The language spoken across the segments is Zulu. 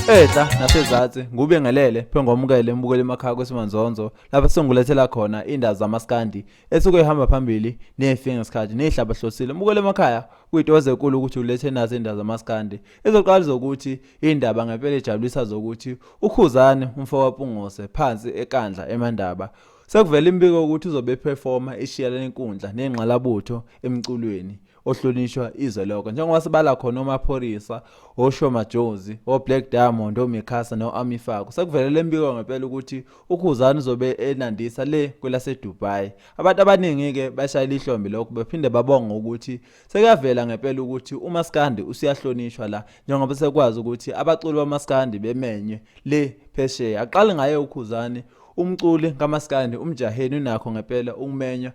Ehla nasezantsi ngubengelele phengomukele embukele emakhaya kwesimanzonzo lapha singulethela khona indaba zamaskandi esuke ihamba phambili nefike ngesikhathi nehlaba hlosile embukele emakhaya kuyitoze enkulu ukuthi ulethe nazo indaba zamaskandi ezoqala zokuthi indaba ngempela ejabulisa zokuthi uKhuzani umfowapungose phansi ekandla emandaba sekuvela imbiko ukuthi uzobe performa ishiyala lenkundla nenqalabutho emculweni ohlonishwa izwe lonke njengoba sibala khona uMapholisa oShoma Jozi oBlack Diamond oMikhasa noAmifako sekuvela lembiko ngempela ukuthi uKhuzani uzobe enandisa le kwelaseDubai abantu abaningi ke bashayela ihlombe lokho bephinde babonga ukuthi sekuyavela ngempela ukuthi uMaskandi usiyahlonishwa la njengoba sekwazi ukuthi abaculi bamaskandi bemenywe le phesheya aqale ngaye uKhuzani umculi kaMaskandi umjaheni unakho ngempela ukumenywa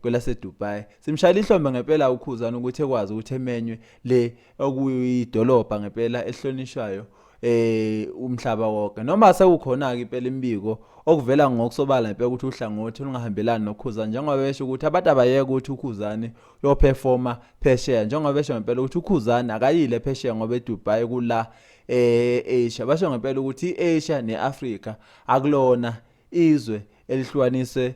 kwelaseDubai simshayela ihlombe ngempela uKhuzani ukuthi ekwazi ukuthi emenywe le okuyidolobha ngempela ehlonishwayo umhlaba wonke noma sekukhona ke impela imbiko okuvela ngokusobala ngempela ukuthi uhlangothi lungahambelani noKhuzani njengoba besho ukuthi abantu abayeke ukuthi uKhuzani yo performa phesheya njengoba besho ngempela ukuthi uKhuzani akayile phesheya ngoba eDubai kula Asia basho ngempela ukuthi iAsia neAfrica akulona izwe elihlukanise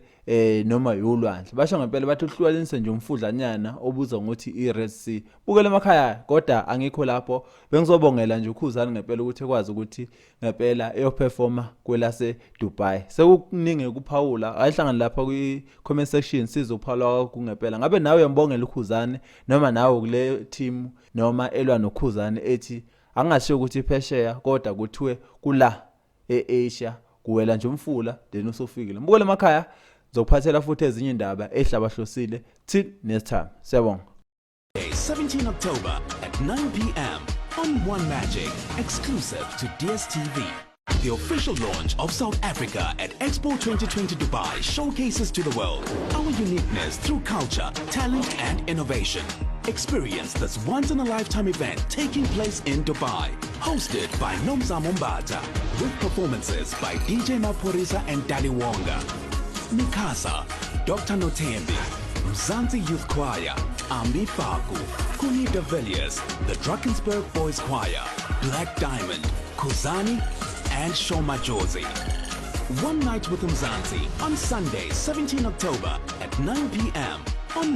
noma yolwandle basho ngempela bathi uhlukanise nje umfudlanyana obuzwa ngokuthi iRed Sea bukele emakhaya kodwa angikho lapho bengizobongela nje uKhuzani ngempela ukuthi ekwazi ukuthi ngempela eyoperforma kwelase Dubai sekukuningi ukuphawula ayihlangana lapha kwi-comment section sizophawula kungempela ngabe nawe uyambongela uKhuzani noma nawe kule team noma elwa noKhuzani ethi angasho ukuthi phesheya kodwa kuthiwe kula eAsia kuwela nje umfula then usofikile mbukele emakhaya zokuphathela futhi ezinye indaba ehlabahlosile till next time siyabonga 17 October at 9 p.m. on One Magic exclusive to DSTV. The official launch of South Africa at Expo 2020 Dubai showcases to the world our uniqueness through culture, talent and innovation. Experience this once-in-a-lifetime event taking place in Dubai, hosted by Nomzamo Mbata, with performances by DJ Mapholisa and Daddy Wonga, Mikhasa, Dr. Notembi, Mzansi Youth Choir, Ambi Faku, Kuni de Villiers, the Drakensberg Boys Choir, Black Diamond, Khuzani, and Shoma Jozi. One night with Mzansi on Sunday, 17 October at 9 p.m. on